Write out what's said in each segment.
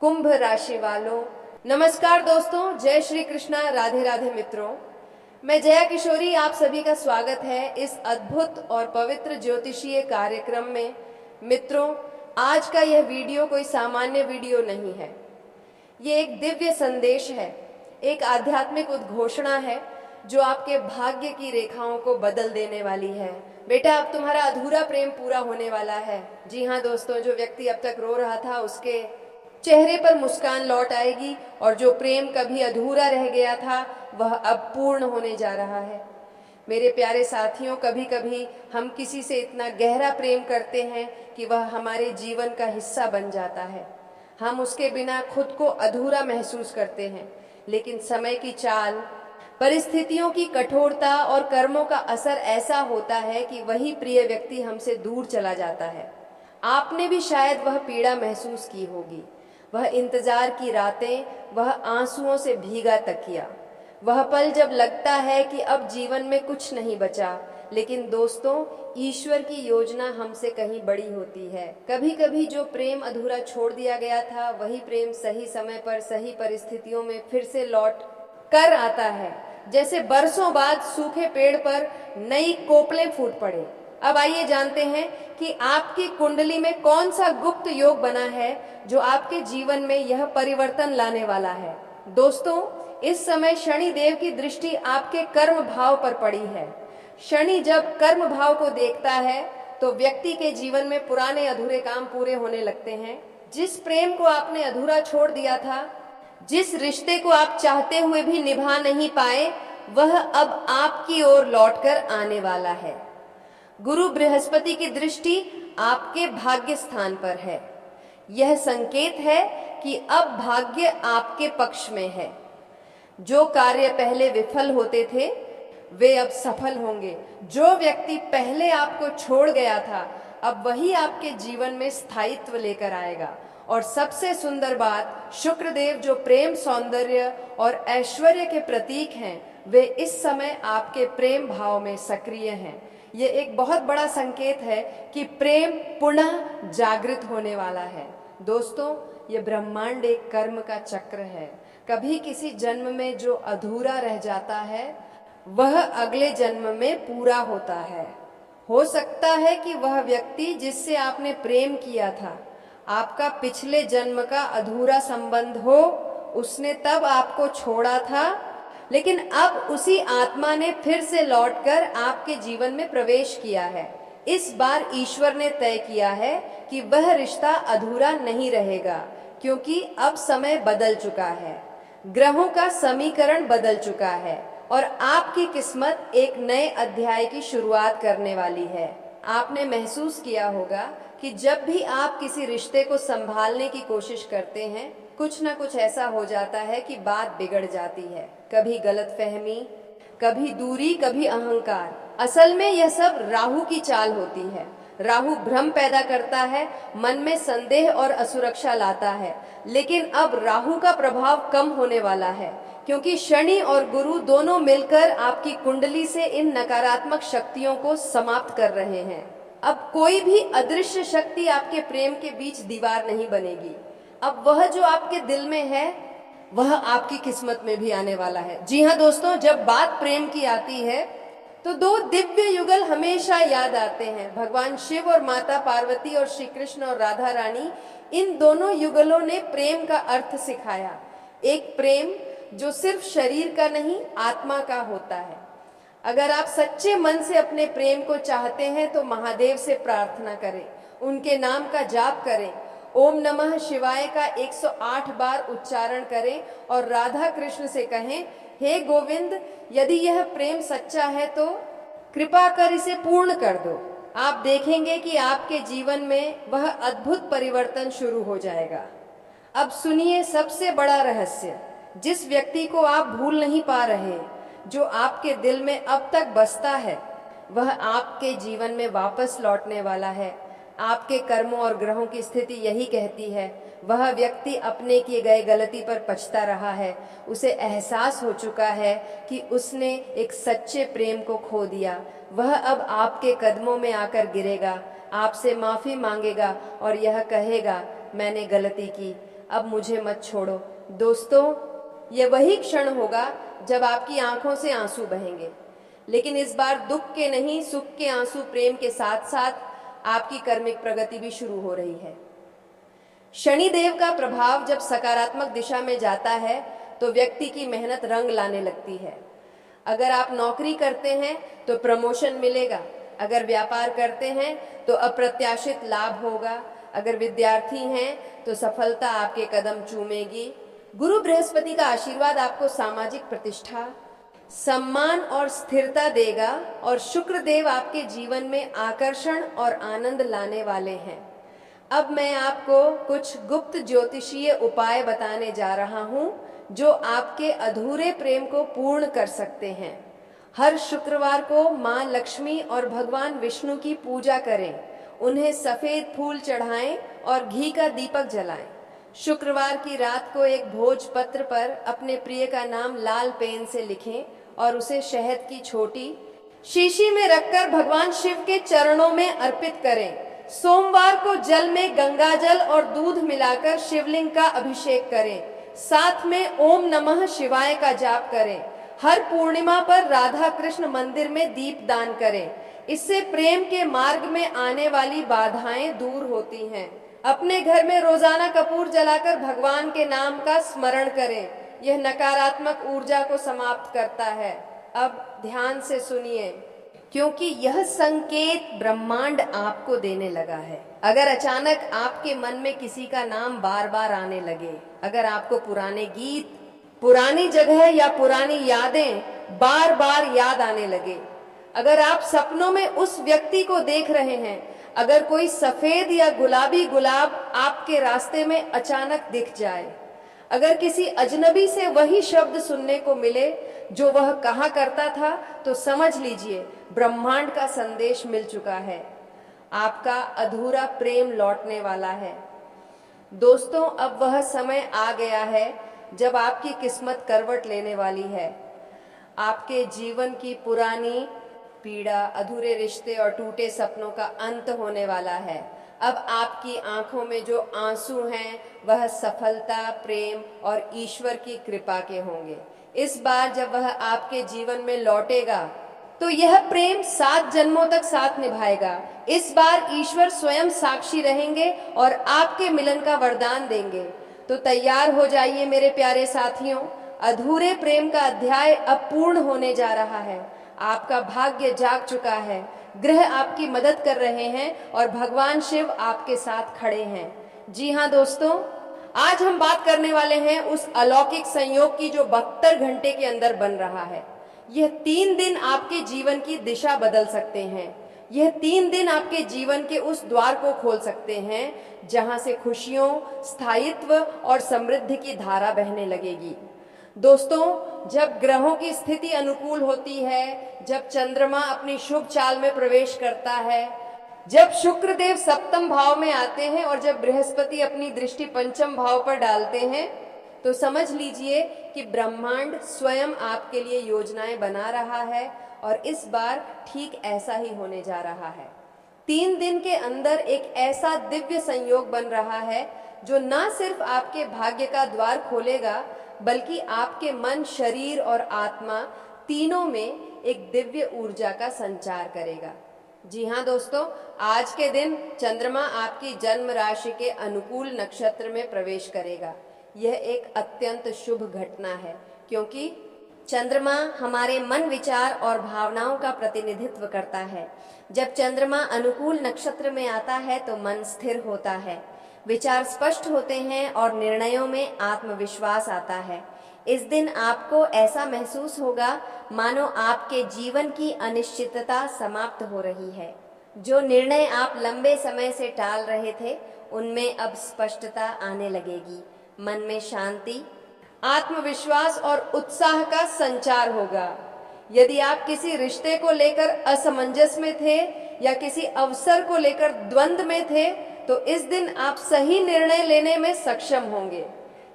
कुंभ राशि वालों, नमस्कार दोस्तों। जय श्री कृष्णा, राधे राधे मित्रों। मैं जया किशोरी, आप सभी का स्वागत है इस अद्भुत और पवित्र ज्योतिषीय कार्यक्रम में। मित्रों, आज का यह वीडियो कोई सामान्य वीडियो नहीं है। ये एक दिव्य संदेश है, एक आध्यात्मिक उद्घोषणा है जो आपके भाग्य की रेखाओं को बदल देने वाली है। बेटा, अब तुम्हारा अधूरा प्रेम पूरा होने वाला है। जी हाँ दोस्तों, जो व्यक्ति अब तक रो रहा था उसके चेहरे पर मुस्कान लौट आएगी और जो प्रेम कभी अधूरा रह गया था वह अब पूर्ण होने जा रहा है। मेरे प्यारे साथियों, कभी कभी हम किसी से इतना गहरा प्रेम करते हैं कि वह हमारे जीवन का हिस्सा बन जाता है। हम उसके बिना खुद को अधूरा महसूस करते हैं, लेकिन समय की चाल, परिस्थितियों की कठोरता और कर्मों का असर ऐसा होता है कि वही प्रिय व्यक्ति हमसे दूर चला जाता है। आपने भी शायद वह पीड़ा महसूस की होगी, वह इंतजार की रातें, वह आंसुओं से भीगा तकिया, वह पल जब लगता है कि अब जीवन में कुछ नहीं बचा। लेकिन दोस्तों, ईश्वर की योजना हमसे कहीं बड़ी होती है। कभी कभी जो प्रेम अधूरा छोड़ दिया गया था, वही प्रेम सही समय पर सही परिस्थितियों में फिर से लौट कर आता है, जैसे बरसों बाद सूखे पेड़ पर नई कोपलें फूट पड़े। अब आइए जानते हैं कि आपकी कुंडली में कौन सा गुप्त योग बना है जो आपके जीवन में यह परिवर्तन लाने वाला है। दोस्तों, इस समय शनि देव की दृष्टि आपके कर्म भाव पर पड़ी है। शनि जब कर्म भाव को देखता है तो व्यक्ति के जीवन में पुराने अधूरे काम पूरे होने लगते हैं। जिस प्रेम को आपने अधूरा छोड़ दिया था, जिस रिश्ते को आप चाहते हुए भी निभा नहीं पाए, वह अब आपकी ओर लौटकर आने वाला है। गुरु बृहस्पति की दृष्टि आपके भाग्य स्थान पर है। यह संकेत है कि अब भाग्य आपके पक्ष में है। जो कार्य पहले विफल होते थे वे अब सफल होंगे। जो व्यक्ति पहले आपको छोड़ गया था, अब वही आपके जीवन में स्थायित्व लेकर आएगा। और सबसे सुंदर बात, शुक्रदेव जो प्रेम, सौंदर्य और ऐश्वर्य के प्रतीक हैं, वे इस समय आपके प्रेम भाव में सक्रिय हैं। ये एक बहुत बड़ा संकेत है कि प्रेम पुनः जागृत होने वाला है। दोस्तों, ये ब्रह्मांड एक कर्म का चक्र है। कभी किसी जन्म में जो अधूरा रह जाता है वह अगले जन्म में पूरा होता है। हो सकता है कि वह व्यक्ति जिससे आपने प्रेम किया था, आपका पिछले जन्म का अधूरा संबंध हो, उसने तब आपको छोड़ा था, लेकिन अब उसी आत्मा ने फिर से लौटकर आपके जीवन में प्रवेश किया है। इस बार ईश्वर ने तय किया है कि वह रिश्ता अधूरा नहीं रहेगा, क्योंकि अब समय बदल चुका है, ग्रहों का समीकरण बदल चुका है और आपकी किस्मत एक नए अध्याय की शुरुआत करने वाली है। आपने महसूस किया होगा कि जब भी आप किसी रिश्ते को संभालने की कोशिश करते हैं, कुछ ना कुछ ऐसा हो जाता है कि बात बिगड़ जाती है। कभी गलतफहमी, कभी दूरी, कभी अहंकार। असल में यह सब राहु की चाल होती है। राहु भ्रम पैदा करता है, मन में संदेह और असुरक्षा लाता है। लेकिन अब राहु का प्रभाव कम होने वाला है, क्योंकि शनि और गुरु दोनों मिलकर आपकी कुंडली से इन नकारात्मक शक्तियों को समाप्त कर रहे हैं। अब कोई भी अदृश्य शक्ति आपके प्रेम के बीच दीवार नहीं बनेगी। अब वह जो आपके दिल में है वह आपकी किस्मत में भी आने वाला है। जी हाँ दोस्तों, जब बात प्रेम की आती है तो दो दिव्य युगल हमेशा याद आते हैं। भगवान शिव और माता पार्वती और श्री कृष्ण और राधा रानी, इन दोनों युगलों ने प्रेम का अर्थ सिखाया। एक प्रेम जो सिर्फ शरीर का नहीं, आत्मा का होता है। अगर आप सच्चे मन से अपने प्रेम को चाहते हैं तो महादेव से प्रार्थना करें, उनके नाम का जाप करें, ओम नमः शिवाय का 108 बार उच्चारण करें और राधा कृष्ण से कहें, हे गोविंद, यदि यह प्रेम सच्चा है तो कृपा कर इसे पूर्ण कर दो। आप देखेंगे कि आपके जीवन में वह अद्भुत परिवर्तन शुरू हो जाएगा। अब सुनिए सबसे बड़ा रहस्य। जिस व्यक्ति को आप भूल नहीं पा रहे, जो आपके दिल में अब तक बसता है, वह आपके जीवन में वापस लौटने वाला है। आपके कर्मों और ग्रहों की स्थिति यही कहती है। वह व्यक्ति अपने किए गए गलती पर पछता रहा है। उसे एहसास हो चुका है कि उसने एक सच्चे प्रेम को खो दिया। वह अब आपके कदमों में आकर गिरेगा, आपसे माफ़ी मांगेगा और यह कहेगा, मैंने गलती की, अब मुझे मत छोड़ो। दोस्तों, ये वही क्षण होगा जब आपकी आंखों से आंसू बहेंगे, लेकिन इस बार दुख के नहीं, सुख के आंसू प्रेम के साथ साथ आपकी कर्मिक प्रगति भी शुरू हो रही है। शनिदेव का प्रभाव जब सकारात्मक दिशा में जाता है तो व्यक्ति की मेहनत रंग लाने लगती है। अगर आप नौकरी करते हैं तो प्रमोशन मिलेगा, अगर व्यापार करते हैं तो अप्रत्याशित लाभ होगा, अगर विद्यार्थी हैं तो सफलता आपके कदम चूमेगी। गुरु बृहस्पति का आशीर्वाद आपको सामाजिक प्रतिष्ठा, सम्मान और स्थिरता देगा और शुक्र देव आपके जीवन में आकर्षण और आनंद लाने वाले हैं। अब मैं आपको कुछ गुप्त ज्योतिषीय उपाय बताने जा रहा हूं जो आपके अधूरे प्रेम को पूर्ण कर सकते हैं। हर शुक्रवार को मां लक्ष्मी और भगवान विष्णु की पूजा करें, उन्हें सफेद फूल चढ़ाएं और घी का दीपक जलाएं। शुक्रवार की रात को एक भोजपत्र पर अपने प्रिय का नाम लाल पेन से लिखें और उसे शहद की छोटी शीशी में रखकर भगवान शिव के चरणों में अर्पित करें। सोमवार को जल में गंगा जल और दूध मिलाकर शिवलिंग का अभिषेक करें, साथ में ओम नमः शिवाय का जाप करें। हर पूर्णिमा पर राधा कृष्ण मंदिर में दीप दान करें, इससे प्रेम के मार्ग में आने वाली बाधाएं दूर होती हैं। अपने घर में रोजाना कपूर जलाकर भगवान के नाम का स्मरण करें, यह नकारात्मक ऊर्जा को समाप्त करता है। अब ध्यान से सुनिए, क्योंकि यह संकेत ब्रह्मांड आपको देने लगा है। अगर अचानक आपके मन में किसी का नाम बार बार आने लगे, अगर आपको पुराने गीत, पुरानी जगह या पुरानी यादें बार बार याद आने लगे, अगर आप सपनों में उस व्यक्ति को देख रहे हैं, अगर कोई सफेद या गुलाबी गुलाब आपके रास्ते में अचानक दिख जाए, अगर किसी अजनबी से वही शब्द सुनने को मिले जो वह कहा करता था, तो समझ लीजिए ब्रह्मांड का संदेश मिल चुका है। आपका अधूरा प्रेम लौटने वाला है। दोस्तों, अब वह समय आ गया है जब आपकी किस्मत करवट लेने वाली है। आपके जीवन की पुरानी पीड़ा, अधूरे रिश्ते और टूटे सपनों का अंत होने वाला है। अब आपकी आंखों में जो आंसू हैं वह सफलता, प्रेम और ईश्वर की कृपा के होंगे। इस बार जब वह आपके जीवन में लौटेगा तो यह प्रेम 7 जन्मों तक साथ निभाएगा। इस बार ईश्वर स्वयं साक्षी रहेंगे और आपके मिलन का वरदान देंगे। तो तैयार हो जाइए मेरे प्यारे साथियों, अधूरे प्रेम का अध्याय अब पूर्ण होने जा रहा है। आपका भाग्य जाग चुका है, ग्रह आपकी मदद कर रहे हैं और भगवान शिव आपके साथ खड़े हैं। जी हाँ दोस्तों, आज हम बात करने वाले हैं उस अलौकिक संयोग की जो 72 घंटे के अंदर बन रहा है। यह 3 दिन आपके जीवन की दिशा बदल सकते हैं। यह 3 दिन आपके जीवन के उस द्वार को खोल सकते हैं जहां से खुशियों, स्थायित्व और समृद्धि की धारा बहने लगेगी। दोस्तों, जब ग्रहों की स्थिति अनुकूल होती है, जब चंद्रमा अपनी शुभ चाल में प्रवेश करता है, जब शुक्र देव सप्तम भाव में आते हैं और जब बृहस्पति अपनी दृष्टि पंचम भाव पर डालते हैं, तो समझ लीजिए कि ब्रह्मांड स्वयं आपके लिए योजनाएं बना रहा है और इस बार ठीक ऐसा ही होने जा रहा है। 3 दिन के अंदर एक ऐसा दिव्य संयोग बन रहा है जो न सिर्फ आपके भाग्य का द्वार खोलेगा, बल्कि आपके मन, शरीर और आत्मा तीनों में एक दिव्य ऊर्जा का संचार करेगा। जी हाँ दोस्तों, आज के दिन चंद्रमा आपकी जन्म राशि के अनुकूल नक्षत्र में प्रवेश करेगा। यह एक अत्यंत शुभ घटना है, क्योंकि चंद्रमा हमारे मन, विचार और भावनाओं का प्रतिनिधित्व करता है। जब चंद्रमा अनुकूल नक्षत्र में आता है तो मन स्थिर होता है, विचार स्पष्ट होते हैं और निर्णयों में आत्मविश्वास आता है। इस दिन आपको ऐसा महसूस होगा मानो आपके जीवन की अनिश्चितता समाप्त हो रही है। जो निर्णय आप लंबे समय से टाल रहे थे, उनमें अब स्पष्टता आने लगेगी। मन में शांति, आत्मविश्वास और उत्साह का संचार होगा। यदि आप किसी रिश्ते को लेकर असमंजस में थे या किसी अवसर को लेकर द्वंद्व में थे, तो इस दिन आप सही निर्णय लेने में सक्षम होंगे।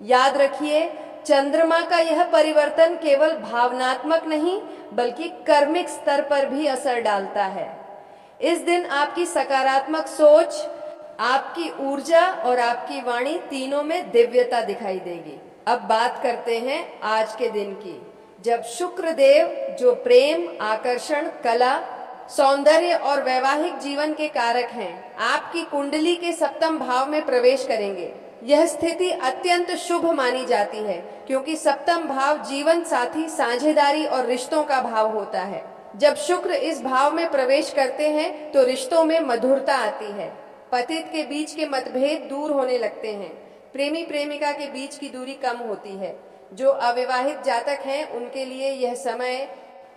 याद रखिए, चंद्रमा का यह परिवर्तन केवल भावनात्मक नहीं बल्कि कर्मिक स्तर पर भी असर डालता है। इस दिन आपकी सकारात्मक सोच, आपकी ऊर्जा और आपकी वाणी तीनों में दिव्यता दिखाई देगी। अब बात करते हैं आज के दिन की, जब शुक्र देव, जो प्रेम, आकर्षण, कला, सौंदर्य और वैवाहिक जीवन के कारक हैं, आपकी कुंडली के सप्तम भाव में प्रवेश करेंगे। यह स्थिति अत्यंत शुभ मानी जाती है, क्योंकि सप्तम भाव जीवन साथी, साझेदारी और रिश्तों का भाव होता है। जब शुक्र इस भाव में प्रवेश करते हैं तो रिश्तों में मधुरता आती है, पतित के बीच के मतभेद दूर होने लगते हैं, प्रेमी प्रेमिका के बीच की दूरी कम होती है। जो अविवाहित जातक हैं उनके लिए यह समय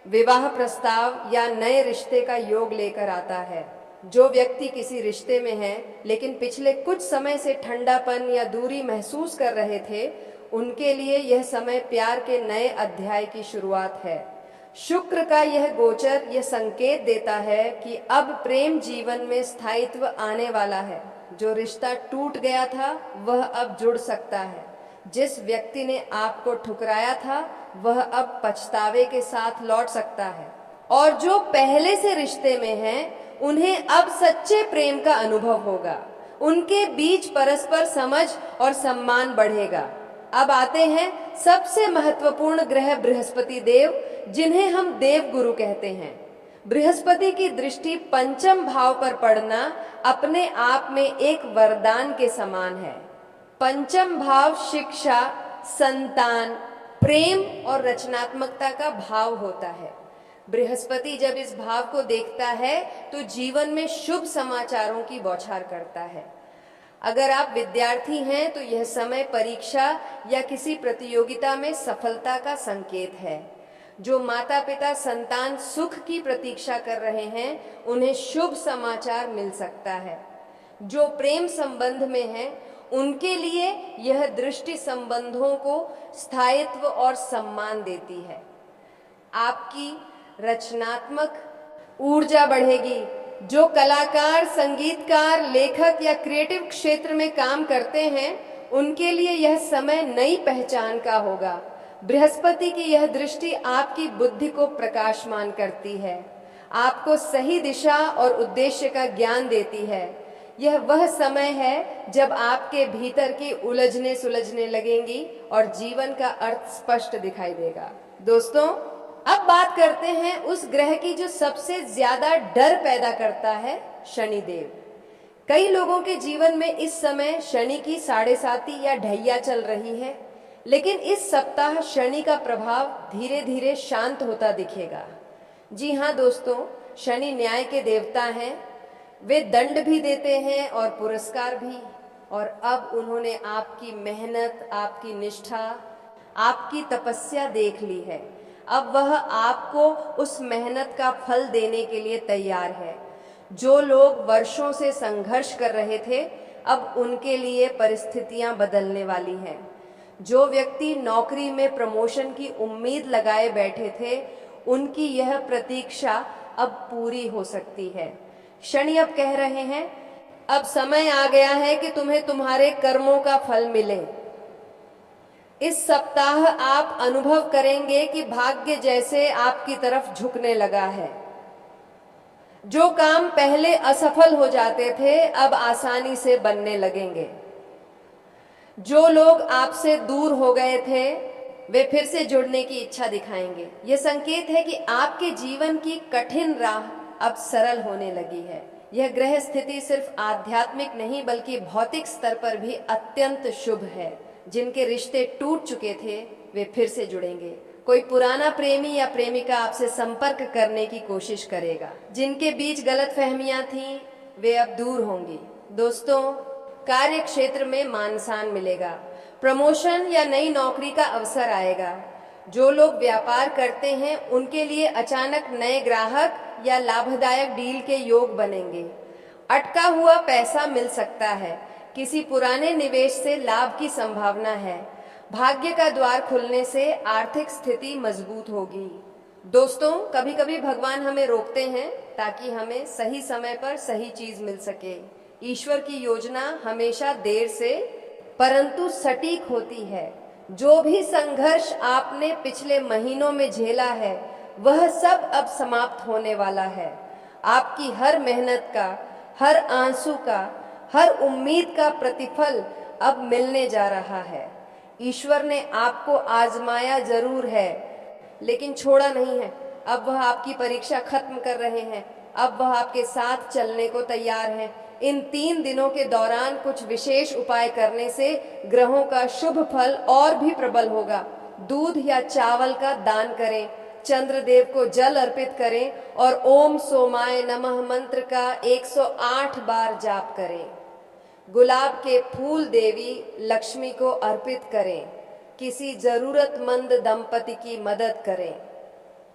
विवाह प्रस्ताव या नए रिश्ते का योग लेकर आता है। जो व्यक्ति किसी रिश्ते में है लेकिन पिछले कुछ समय से ठंडापन या दूरी महसूस कर रहे थे, उनके लिए यह समय प्यार के नए अध्याय की शुरुआत है। शुक्र का यह गोचर यह संकेत देता है कि अब प्रेम जीवन में स्थायित्व आने वाला है। जो रिश्ता टूट गया था वह अब जुड़ सकता है। जिस व्यक्ति ने आपको ठुकराया था वह अब पछतावे के साथ लौट सकता है, और जो पहले से रिश्ते में हैं उन्हें अब सच्चे प्रेम का अनुभव होगा। उनके बीच परस्पर समझ और सम्मान बढ़ेगा। अब आते हैं सबसे महत्वपूर्ण ग्रह बृहस्पति देव, जिन्हें हम देव गुरु कहते हैं। बृहस्पति की दृष्टि पंचम भाव पर पड़ना अपने आप में एक वरदान के समान है। पंचम भाव शिक्षा, संतान, प्रेम और रचनात्मकता का भाव होता है। बृहस्पति जब इस भाव को देखता है तो जीवन में शुभ समाचारों की बौछार करता है। अगर आप विद्यार्थी हैं तो यह समय परीक्षा या किसी प्रतियोगिता में सफलता का संकेत है। जो माता पिता संतान सुख की प्रतीक्षा कर रहे हैं उन्हें शुभ समाचार मिल सकता है। जो प्रेम संबंध में हैं उनके लिए यह दृष्टि संबंधों को स्थायित्व और सम्मान देती है। आपकी रचनात्मक ऊर्जा बढ़ेगी। जो कलाकार, संगीतकार, लेखक या क्रिएटिव क्षेत्र में काम करते हैं उनके लिए यह समय नई पहचान का होगा। बृहस्पति की यह दृष्टि आपकी बुद्धि को प्रकाशमान करती है, आपको सही दिशा और उद्देश्य का ज्ञान देती है। यह वह समय है जब आपके भीतर की उलझने सुलझने लगेंगी और जीवन का अर्थ स्पष्ट दिखाई देगा। दोस्तों, अब बात करते हैं उस ग्रह की जो सबसे ज्यादा डर पैदा करता है, शनिदेव। कई लोगों के जीवन में इस समय शनि की 7.5 या ढैया चल रही है, लेकिन इस सप्ताह शनि का प्रभाव धीरे धीरे शांत होता दिखेगा। जी हाँ दोस्तों, शनि न्याय के देवता हैं। वे दंड भी देते हैं और पुरस्कार भी। और अब उन्होंने आपकी मेहनत, आपकी निष्ठा, आपकी तपस्या देख ली है। अब वह आपको उस मेहनत का फल देने के लिए तैयार है। जो लोग वर्षों से संघर्ष कर रहे थे, अब उनके लिए परिस्थितियां बदलने वाली हैं। जो व्यक्ति नौकरी में प्रमोशन की उम्मीद लगाए बैठे थे, उनकी यह प्रतीक्षा अब पूरी हो सकती है। शनि अब कह रहे हैं, अब समय आ गया है कि तुम्हें तुम्हारे कर्मों का फल मिले। इस सप्ताह आप अनुभव करेंगे कि भाग्य जैसे आपकी तरफ झुकने लगा है। जो काम पहले असफल हो जाते थे, अब आसानी से बनने लगेंगे। जो लोग आपसे दूर हो गए थे, वे फिर से जुड़ने की इच्छा दिखाएंगे। यह संकेत है कि आपके जीवन की कठिन राह अब सरल होने लगी है। यह ग्रह स्थिति सिर्फ आध्यात्मिक नहीं बल्कि भौतिक स्तर पर भी अत्यंत शुभ है। जिनके रिश्ते टूट चुके थे वे फिर से जुड़ेंगे। कोई पुराना प्रेमी या प्रेमिका आपसे संपर्क करने की कोशिश करेगा। जिनके बीच गलतफहमियां थीं वे अब दूर होंगी। दोस्तों, कार्य क्षेत्र में मान सम्मान मिलेगा। प्रमोशन या नई नौकरी का अवसर आएगा। जो लोग व्यापार करते हैं उनके लिए अचानक नए ग्राहक या लाभदायक डील के योग बनेंगे। अटका हुआ पैसा मिल सकता है। किसी पुराने निवेश से लाभ की संभावना है। भाग्य का द्वार खुलने से आर्थिक स्थिति मजबूत होगी। दोस्तों, कभी कभी भगवान हमें रोकते हैं ताकि हमें सही समय पर सही चीज मिल सके। ईश्वर की योजना हमेशा देर से परंतु सटीक होती है। जो भी संघर्ष आपने पिछले महीनों में झेला है वह सब अब समाप्त होने वाला है। आपकी हर मेहनत का, हर आंसू का, हर उम्मीद का प्रतिफल अब मिलने जा रहा है। ईश्वर ने आपको आजमाया जरूर है, लेकिन छोड़ा नहीं है। अब वह आपकी परीक्षा खत्म कर रहे हैं। अब वह आपके साथ चलने को तैयार हैं। इन 3 दिनों के दौरान कुछ विशेष उपाय करने से ग्रहों का शुभ फल और भी प्रबल होगा। दूध या चावल का दान करें, चंद्रदेव को जल अर्पित करें और ओम सोमाय नमः मंत्र का 108 बार जाप करें। गुलाब के फूल देवी लक्ष्मी को अर्पित करें। किसी जरूरतमंद दंपति की मदद करें।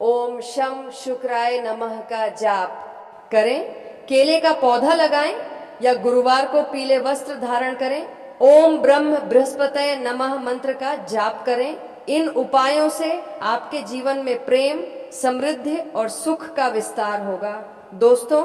ओम शम शुक्राय नमः का जाप करें। केले का पौधा लगाएं या गुरुवार को पीले वस्त्र धारण करें। ओम ब्रह्म बृहस्पतये नमः मंत्र का जाप करें। इन उपायों से आपके जीवन में प्रेम, समृद्धि और सुख का विस्तार होगा। दोस्तों,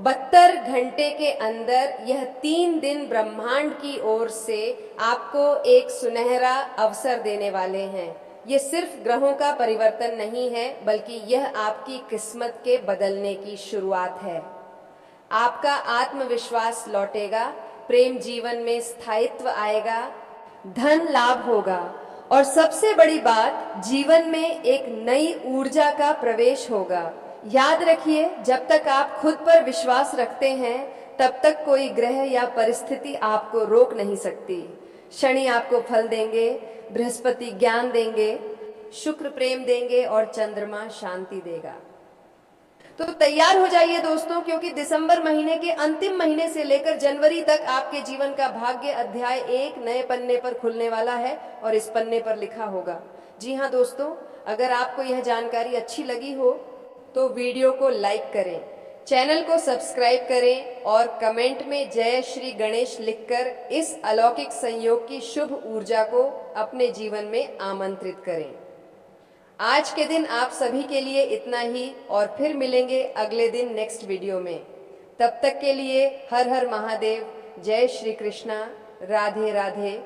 72 घंटे के अंदर यह 3 दिन ब्रह्मांड की ओर से आपको एक सुनहरा अवसर देने वाले हैं। ये सिर्फ ग्रहों का परिवर्तन नहीं है, बल्कि यह आपकी किस्मत के बदलने की शुरुआत है। आपका आत्मविश्वास लौटेगा, प्रेम जीवन में स्थायित्व आएगा, धन लाभ होगा और सबसे बड़ी बात, जीवन में एक नई ऊर्जा का प्रवेश होगा। याद रखिए, जब तक आप खुद पर विश्वास रखते हैं, तब तक कोई ग्रह या परिस्थिति आपको रोक नहीं सकती। शनि आपको फल देंगे, बृहस्पति ज्ञान देंगे, शुक्र प्रेम देंगे और चंद्रमा शांति देगा। तो तैयार हो जाइए दोस्तों, क्योंकि दिसंबर महीने के अंतिम महीने से लेकर जनवरी तक आपके जीवन का भाग्य अध्याय एक नए पन्ने पर खुलने वाला है और इस पन्ने पर लिखा होगा। जी हाँ दोस्तों, अगर आपको यह जानकारी अच्छी लगी हो तो वीडियो को लाइक करें, चैनल को सब्सक्राइब करें और कमेंट में जय श्री गणेश लिखकर इस अलौकिक संयोग की शुभ ऊर्जा को अपने जीवन में आमंत्रित करें। आज के दिन आप सभी के लिए इतना ही और फिर मिलेंगे अगले दिन नेक्स्ट वीडियो में। तब तक के लिए हर हर महादेव, जय श्री कृष्णा, राधे राधे।